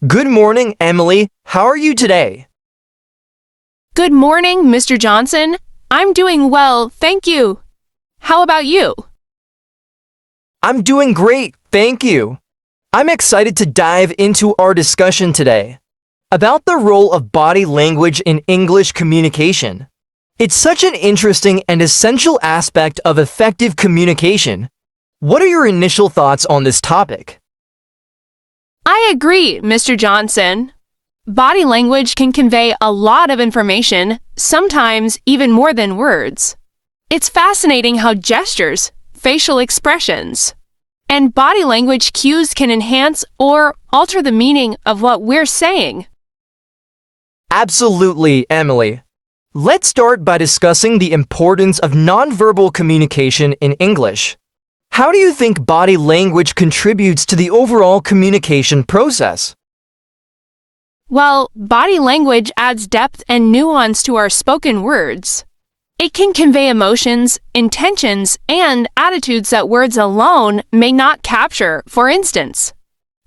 Good morning, Emily. How are you today? Good morning, Mr. Johnson. I'm doing well, thank you. How about you? I'm doing great, thank you. I'm excited to dive into our discussion today about the role of body language in English communication. It's such an interesting and essential aspect of effective communication. What are your initial thoughts on this topic? I agree, Mr. Johnson. Body language can convey a lot of information, sometimes even more than words. It's fascinating how gestures, facial expressions, and body language cues can enhance or alter the meaning of what we're saying. Absolutely, Emily. Let's start by discussing the importance of nonverbal communication in English. How do you think body language contributes to the overall communication process? Well, body language adds depth and nuance to our spoken words. It can convey emotions, intentions, and attitudes that words alone may not capture. For instance,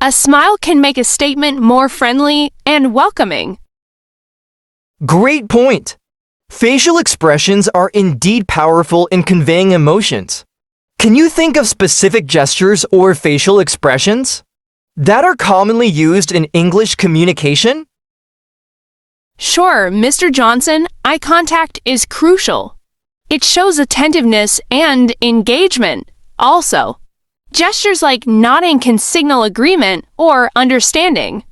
a smile can make a statement more friendly and welcoming. Great point! Facial expressions are indeed powerful in conveying emotions. Can you think of specific gestures or facial expressions that are commonly used in English communication? Sure, Mr. Johnson, eye contact is crucial. It shows attentiveness and engagement. Also, gestures like nodding can signal agreement or understanding,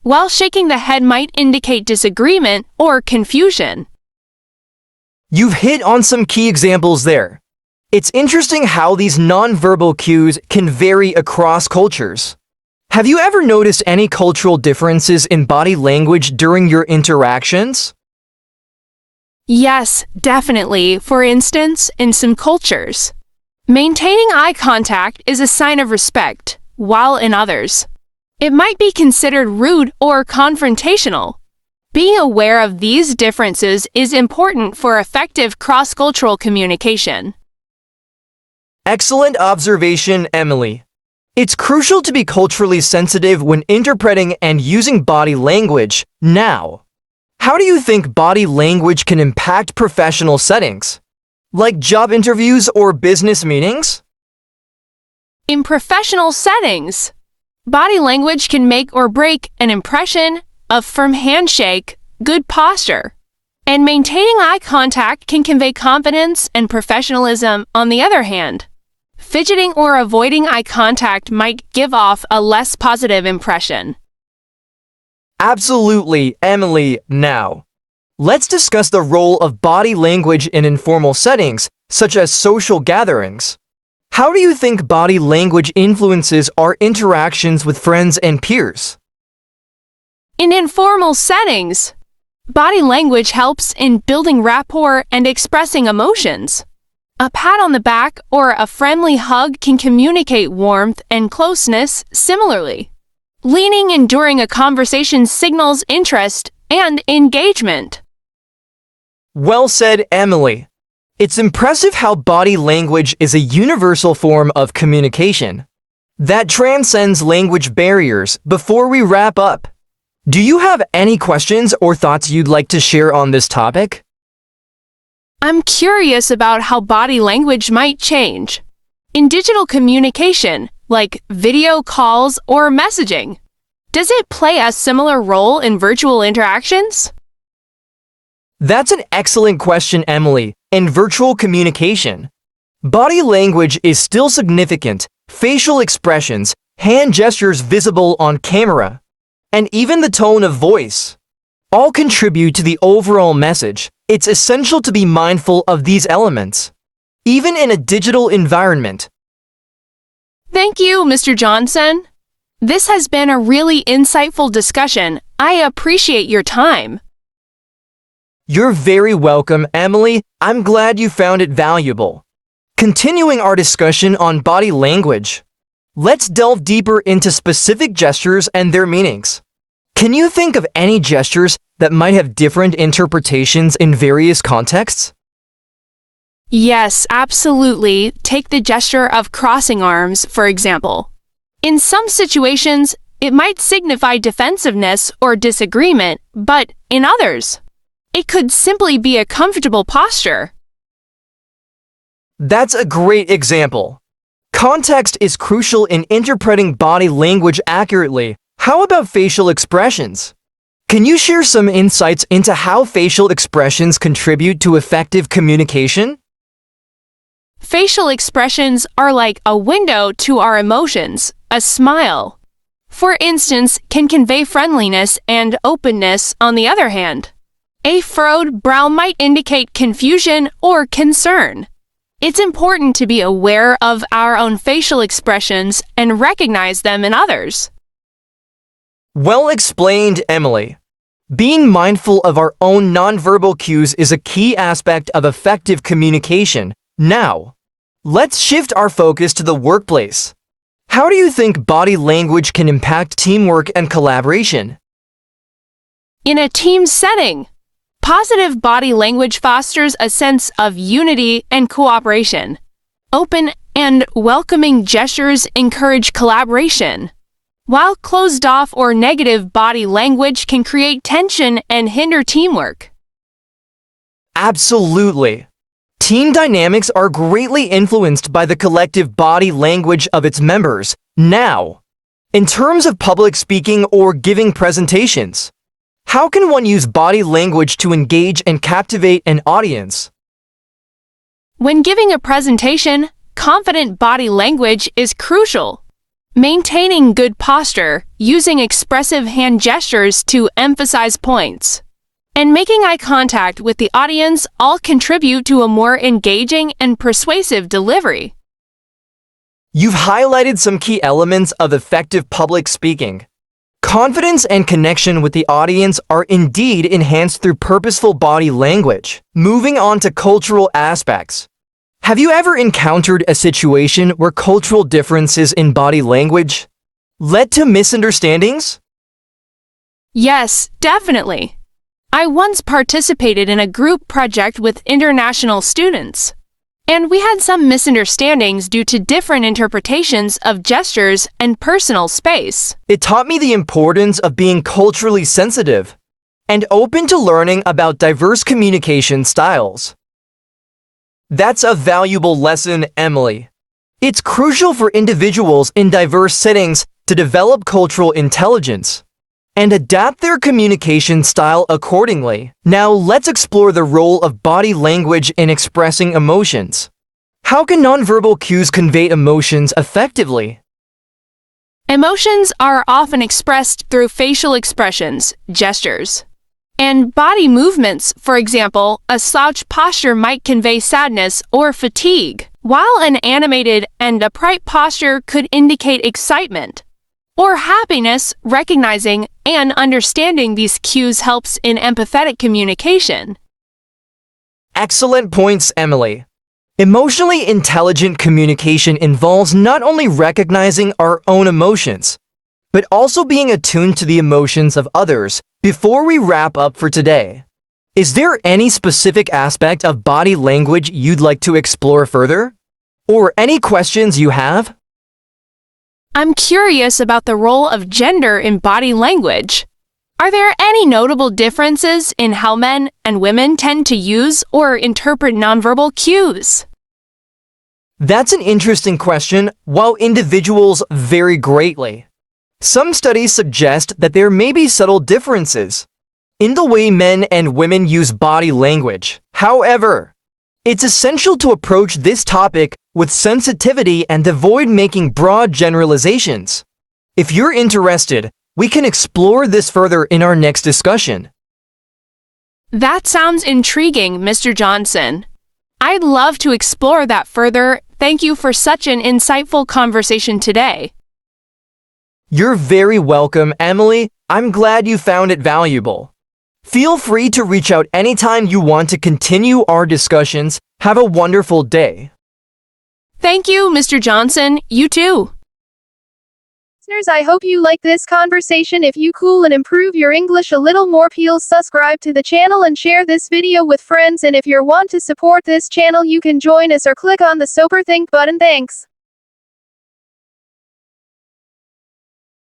while shaking the head might indicate disagreement or confusion. You've hit on some key examples there. It's interesting how these nonverbal cues can vary across cultures. Have you ever noticed any cultural differences in body language during your interactions? Yes, definitely. For instance, in some cultures, maintaining eye contact is a sign of respect, while in others, it might be considered rude or confrontational. Being aware of these differences is important for effective cross-cultural communication. Excellent observation, Emily. It's crucial to be culturally sensitive when interpreting and using body language. Now, how do you think body language can impact professional settings, like job interviews or business meetings? In professional settings, body language can make or break an impression. A firm handshake, good posture, and maintaining eye contact can convey confidence and professionalism. On the other hand, fidgeting or avoiding eye contact might give off a less positive impression. Absolutely, Emily. Now, let's discuss the role of body language in informal settings, such as social gatherings. How do you think body language influences our interactions with friends and peers? In informal settings, body language helps in building rapport and expressing emotions. A pat on the back or a friendly hug can communicate warmth and closeness. Similarly, leaning in during a conversation signals interest and engagement. Well said, Emily. It's impressive how body language is a universal form of communication that transcends language barriers. Before we wrap up, do you have any questions or thoughts you'd like to share on this topic? I'm curious about how body language might change in digital communication, like video calls or messaging. Does it play a similar role in virtual interactions? That's an excellent question, Emily. In virtual communication, body language is still significant. Facial expressions, hand gestures visible on camera, and even the tone of voice all contribute to the overall message. It's essential to be mindful of these elements, even in a digital environment. Thank you, Mr. Johnson. This has been a really insightful discussion. I appreciate your time. You're very welcome, Emily. I'm glad you found it valuable. Continuing our discussion on body language, let's delve deeper into specific gestures and their meanings. Can you think of any gestures that might have different interpretations in various contexts? Yes, absolutely. Take the gesture of crossing arms, for example. In some situations, it might signify defensiveness or disagreement, but in others, it could simply be a comfortable posture. That's a great example. Context is crucial in interpreting body language accurately. How about facial expressions? Can you share some insights into how facial expressions contribute to effective communication? Facial expressions are like a window to our emotions. A smile, for instance, can convey friendliness and openness. On the other hand, a furrowed brow might indicate confusion or concern. It's important to be aware of our own facial expressions and recognize them in others. Well explained, Emily. Being mindful of our own nonverbal cues is a key aspect of effective communication. Now, let's shift our focus to the workplace. How do you think body language can impact teamwork and collaboration? In a team setting, positive body language fosters a sense of unity and cooperation. Open and welcoming gestures encourage collaboration, while closed-off or negative body language can create tension and hinder teamwork. Absolutely. Team dynamics are greatly influenced by the collective body language of its members. Now, in terms of public speaking or giving presentations, how can one use body language to engage and captivate an audience? When giving a presentation, confident body language is crucial. Maintaining good posture, using expressive hand gestures to emphasize points, and making eye contact with the audience all contribute to a more engaging and persuasive delivery. You've highlighted some key elements of effective public speaking. Confidence and connection with the audience are indeed enhanced through purposeful body language. Moving on to cultural aspects. Have you ever encountered a situation where cultural differences in body language led to misunderstandings? Yes, definitely. I once participated in a group project with international students, and we had some misunderstandings due to different interpretations of gestures and personal space. It taught me the importance of being culturally sensitive and open to learning about diverse communication styles. That's a valuable lesson, Emily. It's crucial for individuals in diverse settings to develop cultural intelligence and adapt their communication style accordingly. Now let's explore the role of body language in expressing emotions. How can nonverbal cues convey emotions effectively? Emotions are often expressed through facial expressions, gestures, and body movements. For example, a slouched posture might convey sadness or fatigue, while an animated and upright posture could indicate excitement or happiness. Recognizing and understanding these cues helps in empathetic communication. Excellent points, Emily. Emotionally intelligent communication involves not only recognizing our own emotions, but also being attuned to the emotions of others. Before we wrap up for today, is there any specific aspect of body language you'd like to explore further? Or any questions you have? I'm curious about the role of gender in body language. Are there any notable differences in how men and women tend to use or interpret nonverbal cues? That's an interesting question. While individuals vary greatly, some studies suggest that there may be subtle differences in the way men and women use body language. However, it's essential to approach this topic with sensitivity and avoid making broad generalizations. If you're interested, we can explore this further in our next discussion. That sounds intriguing, Mr. Johnson. I'd love to explore that further. Thank you for such an insightful conversation today. You're very welcome, Emily. I'm glad you found it valuable. Feel free to reach out anytime you want to continue our discussions. Have a wonderful day. Thank you, Mr. Johnson. You too. Listeners, I hope you like this conversation. If you cool and improve your English a little more, please subscribe to the channel and share this video with friends. And if you want to support this channel, you can join us or click on the super think button. Thanks.